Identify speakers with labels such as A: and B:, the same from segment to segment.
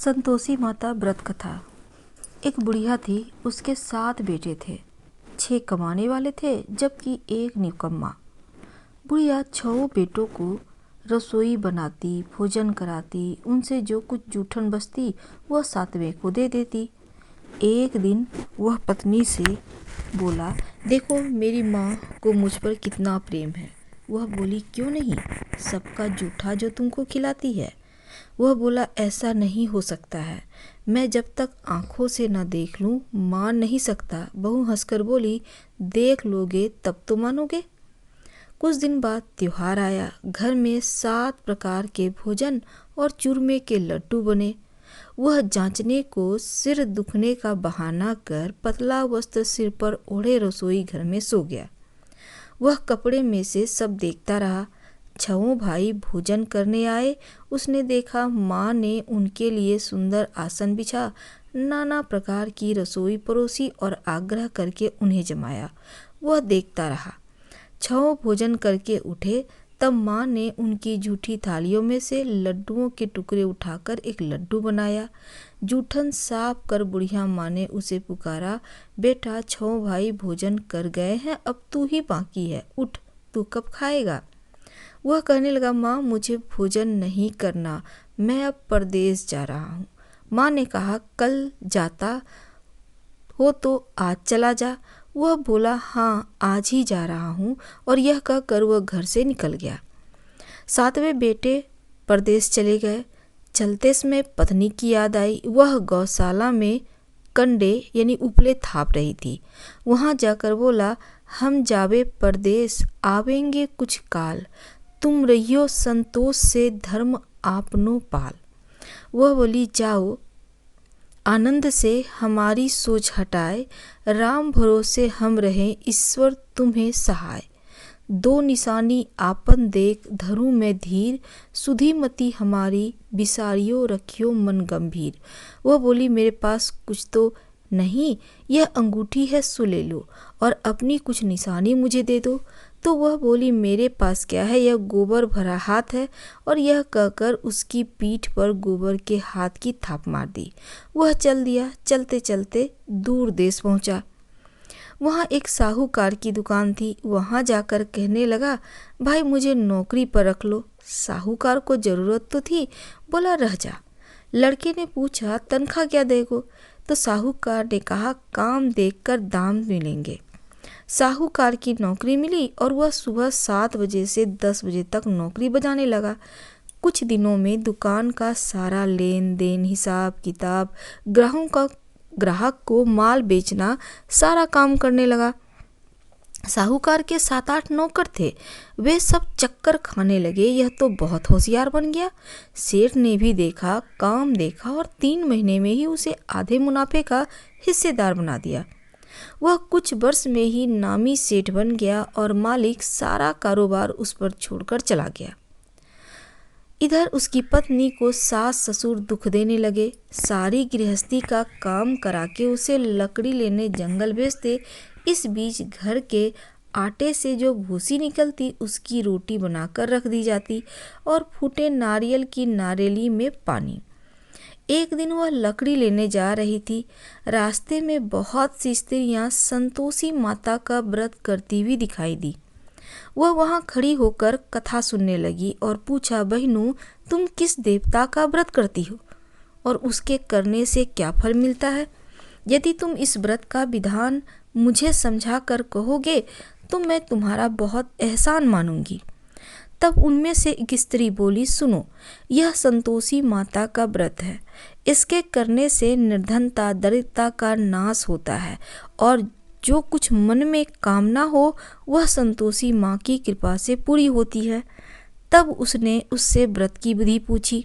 A: संतोषी माता व्रत कथा। एक बुढ़िया थी, उसके 7 बेटे थे। 6 कमाने वाले थे जबकि एक निकम्मा। बुढ़िया 6 बेटों को रसोई बनाती, भोजन कराती, उनसे जो कुछ जूठन बचती वह 7वें को दे देती। एक दिन वह पत्नी से बोला, देखो मेरी माँ को मुझ पर कितना प्रेम है। वह बोली, क्यों नहीं, सबका जूठा जो तुमको खिलाती है। वह बोला, ऐसा नहीं हो सकता है, मैं जब तक आंखों से न देख लूं मान नहीं सकता। बहू हंसकर बोली, देख लोगे तब तो मानोगे। कुछ दिन बाद त्योहार आया। घर में 7 प्रकार के भोजन और चूरमे के लड्डू बने। वह जांचने को सिर दुखने का बहाना कर पतला वस्त्र सिर पर ओढ़े रसोई घर में सो गया। वह कपड़े में से सब देखता रहा। 6 भाई भोजन करने आए। उसने देखा माँ ने उनके लिए सुंदर आसन बिछा, नाना प्रकार की रसोई परोसी और आग्रह करके उन्हें जमाया। वह देखता रहा। 6 भोजन करके उठे तब माँ ने उनकी जूठी थालियों में से लड्डुओं के टुकड़े उठाकर एक लड्डू बनाया। जूठन साफ कर बुढ़िया माँ ने उसे पुकारा, बेटा 6 भाई भोजन कर गए हैं, अब तू ही बाकी है, उठ, तू कब खाएगा। वह कहने लगा, माँ मुझे भोजन नहीं करना, मैं अब परदेश जा रहा हूँ। माँ ने कहा, कल जाता हो तो आज चला जा। वह बोला, हाँ आज ही जा रहा हूँ, और यह कहकर वह घर से निकल गया। 7वें बेटे परदेश चले गए। चलते समय पत्नी की याद आई। वह गौशाला में कंडे यानी उपले थाप रही थी। वहाँ जाकर बोला, हम जावे परदेश, आवेंगे कुछ काल, तुम रहियो संतोष से धर्म आपनो पाल। वह बोली, जाओ आनंद से हमारी सोच हटाए, राम भरोसे हम रहें, ईश्वर तुम्हें सहाय। 2 निशानी आपन देख धरूं मैं धीर, सुधीमती हमारी बिसारियो रखियो मन गंभीर। वह बोली, मेरे पास कुछ तो नहीं, यह अंगूठी है, सो ले लो, और अपनी कुछ निशानी मुझे दे दो। तो वह बोली, मेरे पास क्या है, यह गोबर भरा हाथ है, और यह कहकर उसकी पीठ पर गोबर के हाथ की थाप मार दी। वह चल दिया। चलते चलते दूर देश पहुंचा। वहाँ एक साहूकार की दुकान थी। वहाँ जाकर कहने लगा, भाई मुझे नौकरी पर रख लो। साहूकार को जरूरत तो थी, बोला, रह जा। लड़के ने पूछा, तनख्वाह क्या देगो। तो साहूकार ने कहा, काम देखकर दाम मिलेंगे। साहूकार की नौकरी मिली और वह सुबह 7 बजे से 10 बजे तक नौकरी बजाने लगा। कुछ दिनों में दुकान का सारा लेन देन, हिसाब किताब, ग्राहक को माल बेचना, सारा काम करने लगा। साहूकार के 7-8 नौकर थे। वे सब चक्कर खाने लगे, यह तो बहुत होशियार बन गया। सेठ ने भी देखा, काम देखा, और 3 महीने में ही उसे आधे मुनाफे का हिस्सेदार बना दिया। वह कुछ वर्ष में ही नामी सेठ बन गया और मालिक सारा कारोबार उस पर छोड़कर चला गया। इधर उसकी पत्नी को सास ससुर दुख देने लगे। सारी गृहस्थी का काम करा के उसे लकड़ी लेने जंगल भेजते। इस बीच घर के आटे से जो भूसी निकलती उसकी रोटी बनाकर रख दी जाती, और फूटे नारियल की नारेली में पानी। एक दिन वह लकड़ी लेने जा रही थी। रास्ते में बहुत सी स्त्रियां संतोषी माता का व्रत करती हुई दिखाई दी। वह वहां खड़ी होकर कथा सुनने लगी और पूछा, बहनों तुम किस देवता का व्रत करती हो और उसके करने से क्या फल मिलता है? यदि तुम इस व्रत का विधान मुझे समझा कर कहोगे तो मैं तुम्हारा बहुत एहसान मानूंगी। तब उनमें से एक स्त्री बोली, सुनो, यह संतोषी माता का व्रत है। इसके करने से निर्धनता, दरिद्रता का नाश होता है, और जो कुछ मन में कामना हो वह संतोषी माँ की कृपा से पूरी होती है। तब उसने उससे व्रत की विधि पूछी।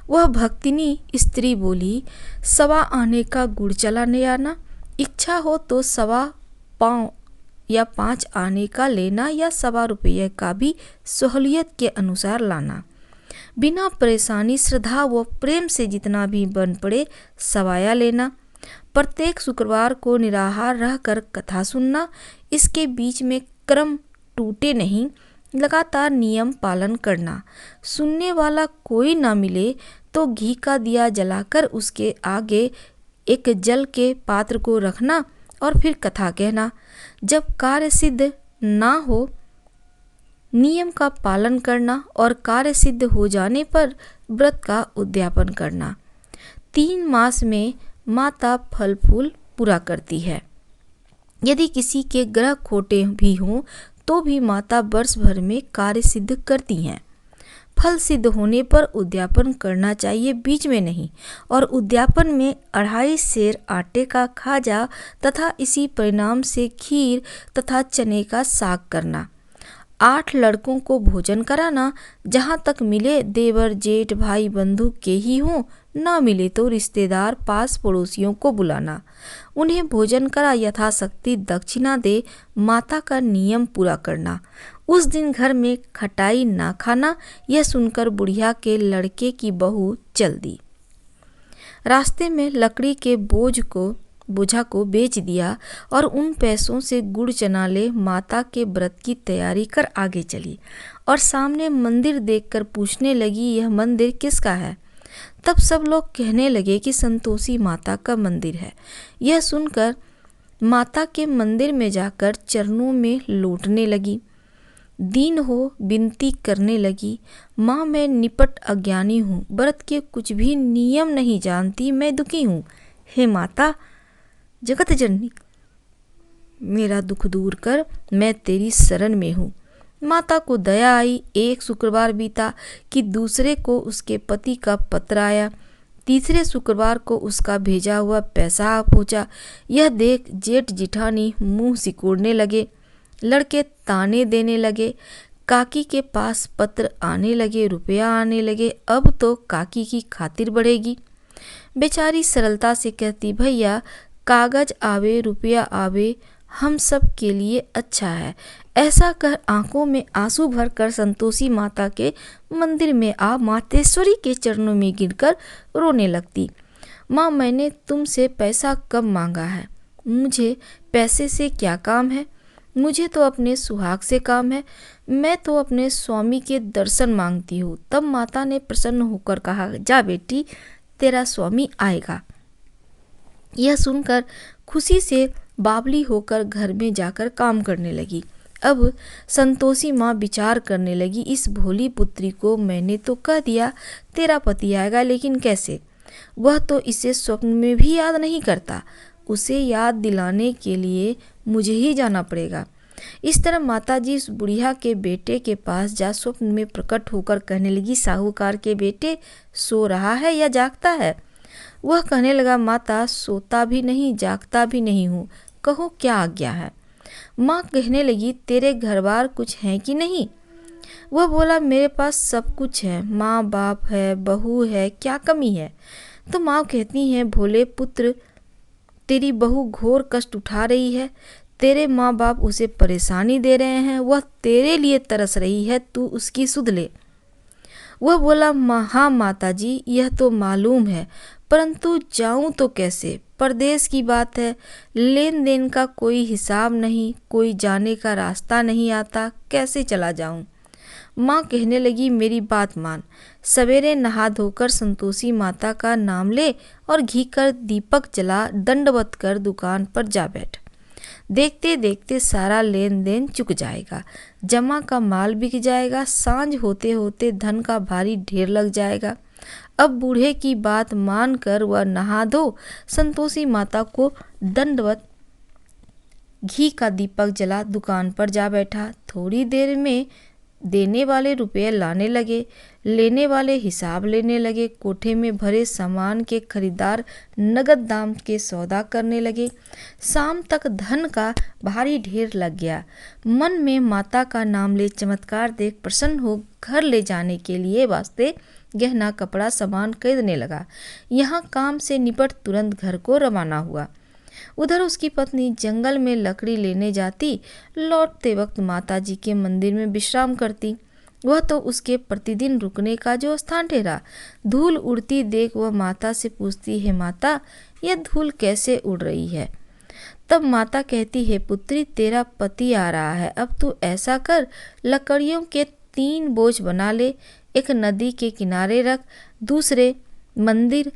A: वह भक्तिनी स्त्री बोली, 1.25 आने का गुड़ चलाने आना, इच्छा हो तो 1.25 पाँव या 5 आने का लेना, या 1.25 रुपये का भी सहूलियत के अनुसार लाना। बिना परेशानी, श्रद्धा व प्रेम से जितना भी बन पड़े सवाया लेना। प्रत्येक शुक्रवार को निराहार रहकर कथा सुनना। इसके बीच में क्रम टूटे नहीं। लगातार नियम पालन करना। सुनने वाला कोई ना मिले तो घी का दिया जलाकर उसके आगे एक जल के पात्र को रखना और फिर कथा कहना। जब कार्य सिद्ध ना हो, नियम का पालन करना और कार्य सिद्ध हो जाने पर व्रत का उद्यापन करना। 3 मास में माता फल फूल पूरा करती है। यदि किसी के ग्रह खोटे भी हों तो भी माता वर्ष भर में कार्य सिद्ध करती हैं। फल सिद्ध होने पर उद्यापन करना चाहिए, बीच में नहीं। और उद्यापन में 2.5 सेर आटे का खाजा तथा इसी परिणाम से खीर तथा चने का साग करना। 8 लड़कों को भोजन कराना। जहाँ तक मिले देवर जेठ भाई बंधु के ही हों, ना मिले तो रिश्तेदार पास पड़ोसियों को बुलाना। उन्हें भोजन करा यथाशक्ति दक्षिणा दे माता का नियम पूरा करना। उस दिन घर में खटाई ना खाना। यह सुनकर बुढ़िया के लड़के की बहू चल दी। रास्ते में लकड़ी के बोझा को बेच दिया और उन पैसों से गुड़ चना ले माता के व्रत की तैयारी कर आगे चली और सामने मंदिर देखकर पूछने लगी, यह मंदिर किसका है? तब सब लोग कहने लगे कि संतोषी माता का मंदिर है। यह सुनकर माता के मंदिर में जाकर चरणों में लौटने लगी। दीन हो विनती करने लगी, माँ मैं निपट अज्ञानी हूँ, व्रत के कुछ भी नियम नहीं जानती, मैं दुखी हूँ। हे माता जगत जननी, मेरा दुख दूर कर, मैं तेरी शरण में हूँ। माता को दया आई। एक शुक्रवार बीता कि दूसरे को उसके पति का पत्र आया। तीसरे शुक्रवार को उसका भेजा हुआ पैसा आ पहुँचा। यह देख जेठ जिठानी मुंह सिकोड़ने लगे। लड़के ताने देने लगे। काकी के पास पत्र आने लगे, रुपया आने लगे। अब तो काकी की खातिर बढ़ेगी। बेचारी सरलता से कहती, भैया कागज आवे रुपया आवे, हम सब के लिए अच्छा है। ऐसा कर आंखों में आंसू भर कर संतोषी माता के मंदिर में आ मातेश्वरी के चरणों में गिरकर रोने लगती। माँ मैंने तुमसे पैसा कब मांगा है? मुझे पैसे से क्या काम है? मुझे तो अपने सुहाग से काम है। मैं तो अपने स्वामी के दर्शन मांगती हूँ। तब माता ने प्रसन्न होकर कहा, जा बेटी तेरा स्वामी आएगा। यह सुनकर खुशी से बावली होकर घर में जाकर काम करने लगी। अब संतोषी माँ विचार करने लगी, इस भोली पुत्री को मैंने तो कह दिया तेरा पति आएगा, लेकिन कैसे? वह तो इसे स्वप्न में भी याद नहीं करता। उसे याद दिलाने के लिए मुझे ही जाना पड़ेगा। इस तरह माताजी उस बुढ़िया के बेटे के पास जा स्वप्न में प्रकट होकर कहने लगी, साहूकार के बेटे सो रहा है या जागता है? वह कहने लगा, माता सोता भी नहीं जागता भी नहीं हूँ, कहो क्या आज्ञा है? माँ कहने लगी, तेरे घर बार कुछ है कि नहीं? वह बोला, मेरे पास सब कुछ है, माँ बाप है, बहू है, क्या कमी है? तो माँ कहती हैं, भोले पुत्र तेरी बहू घोर कष्ट उठा रही है, तेरे माँ बाप उसे परेशानी दे रहे हैं, वह तेरे लिए तरस रही है, तू उसकी सुध ले। वह बोला, हाँ माता जी यह तो मालूम है, परंतु जाऊं तो कैसे? परदेश की बात है, लेन देन का कोई हिसाब नहीं, कोई जाने का रास्ता नहीं आता, कैसे चला जाऊं? माँ कहने लगी, मेरी बात मान, सवेरे नहा धोकर संतोषी माता का नाम ले और घी कर दीपक जला दंडवत कर दुकान पर जा बैठ। देखते देखते सारा लेन देन चुक जाएगा, जमा का माल बिक जाएगा, सांझ होते होते धन का भारी ढेर लग जाएगा। अब बूढ़े की बात मानकर वह नहा धो संतोषी माता को दंडवत घी का दीपक जला दुकान पर जा बैठा। थोड़ी देर में देने वाले रुपये लाने लगे, लेने वाले हिसाब लेने लगे। कोठे में भरे सामान के खरीदार नगद दाम के सौदा करने लगे। शाम तक धन का भारी ढेर लग गया। मन में माता का नाम ले चमत्कार देख प्रसन्न हो घर ले जाने के लिए वास्ते गहना कपड़ा सामान खरीदने लगा। यहाँ काम से निपट तुरंत घर को रवाना हुआ। उधर उसकी पत्नी जंगल में लकड़ी लेने जाती, लौटते वक्त माताजी के मंदिर में विश्राम करती। वह तो उसके प्रतिदिन रुकने का जो स्थान ठहरा। धूल उड़ती देख वह माता से पूछती, है माता यह धूल कैसे उड़ रही है? तब माता कहती है, पुत्री तेरा पति आ रहा है, अब तू ऐसा कर, लकड़ियों के 3 बोझ बना ले, एक नदी के किनारे रख, दूसरे मंदिर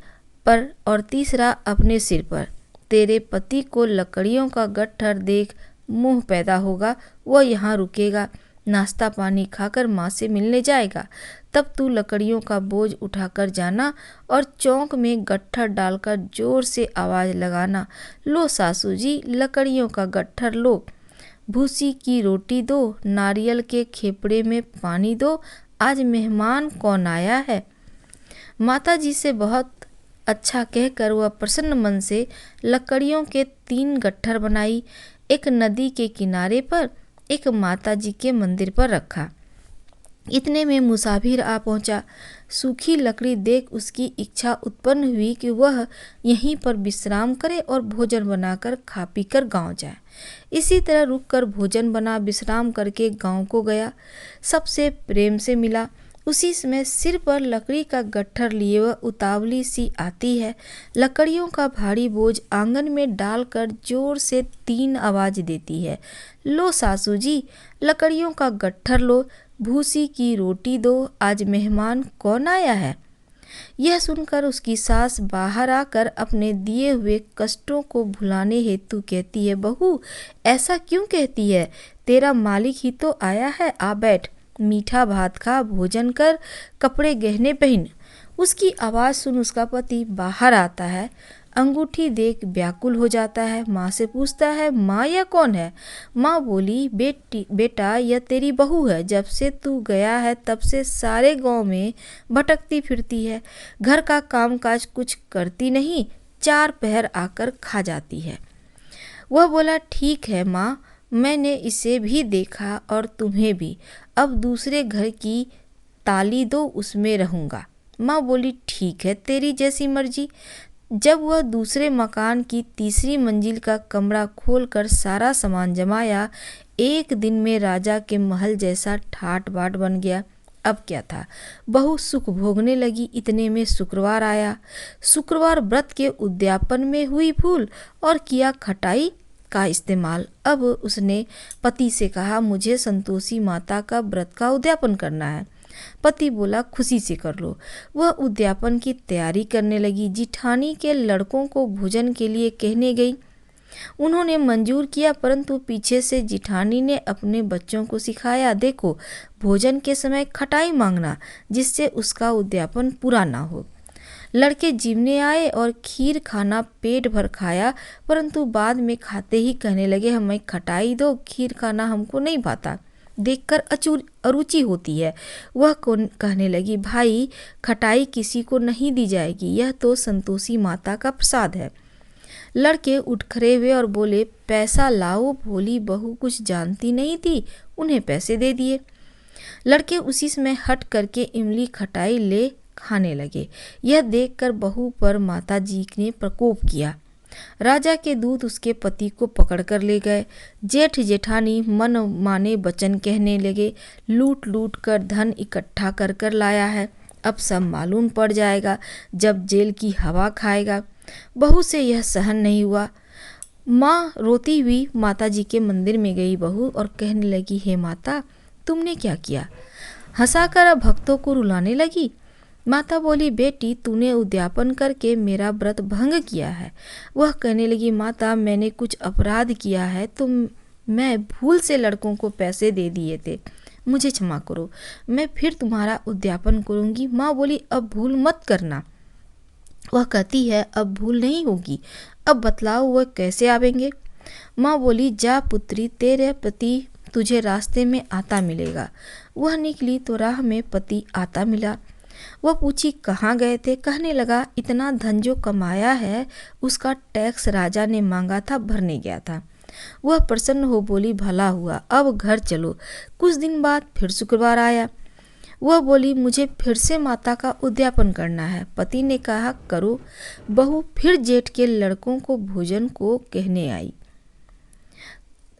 A: पर और तीसरा अपने सिर पर। तेरे पति को लकड़ियों का गट्ठर देख मोह पैदा होगा, वह यहाँ रुकेगा, नाश्ता पानी खाकर माँ से मिलने जाएगा। तब तू लकड़ियों का बोझ उठाकर जाना और चौक में गट्ठर डालकर जोर से आवाज़ लगाना, लो सासू जी लकड़ियों का गट्ठर लो, भूसी की रोटी दो, नारियल के खेपड़े में पानी दो, आज मेहमान कौन आया है। माता जी से बहुत अच्छा कहकर वह प्रसन्न मन से लकड़ियों के 3 गट्ठर बनाई, एक नदी के किनारे पर, एक माता जी के मंदिर पर रखा। इतने में मुसाफिर आ पहुंचा। सूखी लकड़ी देख उसकी इच्छा उत्पन्न हुई कि वह यहीं पर विश्राम करे और भोजन बनाकर खा पीकर गांव जाए। इसी तरह रुककर भोजन बना विश्राम करके गांव को गया, सबसे प्रेम से मिला। उसी समय सिर पर लकड़ी का गट्ठर लिए वह उतावली सी आती है, लकड़ियों का भारी बोझ आंगन में डालकर जोर से 3 आवाज देती है, लो सासू जी लकड़ियों का गट्ठर लो, भूसी की रोटी दो, आज मेहमान कौन आया है। यह सुनकर उसकी सास बाहर आकर अपने दिए हुए कष्टों को भुलाने हेतु कहती है, बहू ऐसा क्यों कहती है, तेरा मालिक ही तो आया है, आ बैठ, मीठा भात खा, भोजन कर, कपड़े गहने पहन। उसकी आवाज़ सुन उसका पति बाहर आता है, अंगूठी देख व्याकुल हो जाता है, माँ से पूछता है, माँ यह कौन है। माँ बोली, बेटा यह तेरी बहू है, जब से तू गया है तब से सारे गांव में भटकती फिरती है, घर का कामकाज कुछ करती नहीं, 4 पहर आकर खा जाती है। वह बोला, ठीक है माँ, मैंने इसे भी देखा और तुम्हें भी, अब दूसरे घर की ताली दो, उसमें रहूँगा। माँ बोली, ठीक है तेरी जैसी मर्जी। जब वह दूसरे मकान की तीसरी मंजिल का कमरा खोलकर सारा सामान जमाया, एक दिन में राजा के महल जैसा ठाट बाट बन गया। अब क्या था, बहू सुख भोगने लगी। इतने में शुक्रवार आया। शुक्रवार व्रत के उद्यापन में हुई भूल और किया खटाई का इस्तेमाल। अब उसने पति से कहा, मुझे संतोषी माता का व्रत का उद्यापन करना है। पति बोला, खुशी से कर लो। वह उद्यापन की तैयारी करने लगी। जिठानी के लड़कों को भोजन के लिए कहने गई। उन्होंने मंजूर किया, परंतु पीछे से जिठानी ने अपने बच्चों को सिखाया, देखो भोजन के समय खटाई मांगना, जिससे उसका उद्यापन पूरा ना हो। लड़के जिमने आए और खीर खाना पेट भर खाया, परंतु बाद में खाते ही कहने लगे, हमें खटाई दो, खीर खाना हमको नहीं भाता, देखकर अरुचि होती है। वह कहने लगी, भाई खटाई किसी को नहीं दी जाएगी, यह तो संतोषी माता का प्रसाद है। लड़के उठ खड़े हुए और बोले, पैसा लाओ। भोली बहू कुछ जानती नहीं थी, उन्हें पैसे दे दिए। लड़के उसी समय हट करके इमली खटाई ले खाने लगे। यह देखकर बहू पर माता जी ने प्रकोप किया। राजा के दूत उसके पति को पकड़कर ले गए। जेठ जेठानी मन माने वचन कहने लगे, लूट लूट कर धन इकट्ठा कर कर लाया है, अब सब मालूम पड़ जाएगा जब जेल की हवा खाएगा। बहू से यह सहन नहीं हुआ। माँ रोती हुई माता जी के मंदिर में गई बहू और कहने लगी, हे माता तुमने क्या किया। हंसाकर अब भक्तों को रुलाने लगी। माता बोली, बेटी तूने उद्यापन करके मेरा व्रत भंग किया है। वह कहने लगी, माता मैंने कुछ अपराध किया है तो मैं भूल से लड़कों को पैसे दे दिए थे, मुझे क्षमा करो, मैं फिर तुम्हारा उद्यापन करूंगी। माँ बोली, अब भूल मत करना। वह कहती है, अब भूल नहीं होगी, अब बतलाओ वह कैसे आवेंगे। माँ बोली, जा पुत्री, तेरे पति तुझे रास्ते में आता मिलेगा। वह निकली तो राह में पति आता मिला। वह पूछी, कहाँ गए थे। कहने लगा, इतना धन जो कमाया है उसका टैक्स राजा ने मांगा था, भरने गया था। वह प्रसन्न हो बोली, भला हुआ, अब घर चलो। कुछ दिन बाद फिर शुक्रवार आया। वह बोली, मुझे फिर से माता का उद्यापन करना है। पति ने कहा, करो। बहू फिर जेठ के लड़कों को भोजन को कहने आई।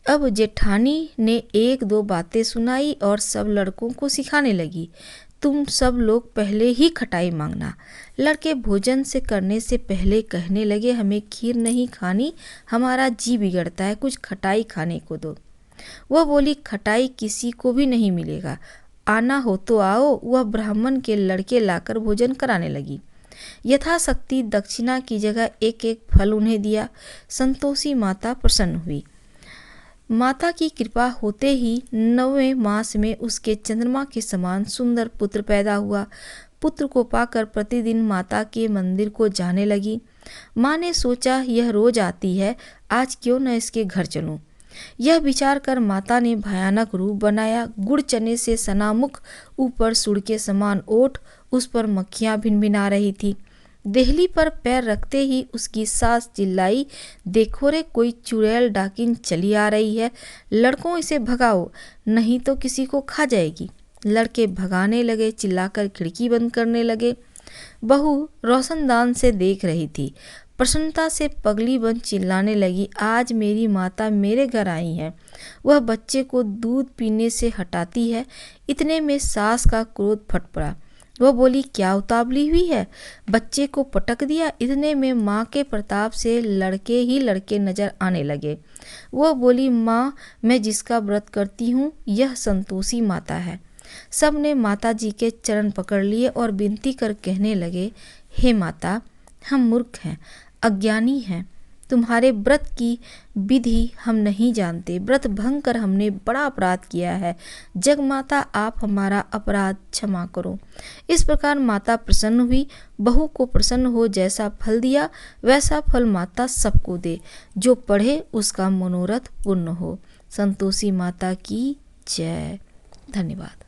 A: अब जेठानी ने 1-2 बातें सुनाई और सब लड़कों को सिखाने लगी। तुम सब लोग पहले ही खटाई मांगना। लड़के भोजन से करने से पहले कहने लगे, हमें खीर नहीं खानी, हमारा जी बिगड़ता है, कुछ खटाई खाने को दो। वह बोली, खटाई किसी को भी नहीं मिलेगा, आना हो तो आओ। वह ब्राह्मण के लड़के लाकर भोजन कराने लगी। यथाशक्ति दक्षिणा की जगह एक एक फल उन्हें दिया। संतोषी माता प्रसन्न हुई। माता की कृपा होते ही 9वें मास में उसके चंद्रमा के समान सुंदर पुत्र पैदा हुआ। पुत्र को पाकर प्रतिदिन माता के मंदिर को जाने लगी। माँ ने सोचा, यह रोज आती है, आज क्यों न इसके घर चलूं। यह विचार कर माता ने भयानक रूप बनाया। गुड़ चने से सनामुख, ऊपर सुड़ के समान ओठ, उस पर मक्खियां भिनभिना रही थी। देहली पर पैर रखते ही उसकी सास चिल्लाई, देखो रे, कोई चुड़ैल डाकिन चली आ रही है, लड़कों इसे भगाओ, नहीं तो किसी को खा जाएगी। लड़के भगाने लगे, चिल्लाकर खिड़की बंद करने लगे। बहू रोशनदान से देख रही थी। प्रसन्नता से पगली बन चिल्लाने लगी, आज मेरी माता मेरे घर आई है, वह बच्चे को दूध पीने से हटाती है। इतने में सास का क्रोध फट पड़ा। वह बोली, क्या उतावली हुई है, बच्चे को पटक दिया। इतने में माँ के प्रताप से लड़के ही लड़के नजर आने लगे। वह बोली, माँ, मैं जिसका व्रत करती हूँ यह संतोषी माता है। सब ने माता जी के चरण पकड़ लिए और विनती कर कहने लगे, हे माता, हम मूर्ख हैं, अज्ञानी हैं, तुम्हारे व्रत की विधि हम नहीं जानते, व्रत भंग कर हमने बड़ा अपराध किया है, जग माता आप हमारा अपराध क्षमा करो। इस प्रकार माता प्रसन्न हुई। बहू को प्रसन्न हो जैसा फल दिया वैसा फल माता सबको दे, जो पढ़े उसका मनोरथ पूर्ण हो। संतोषी माता की जय। धन्यवाद।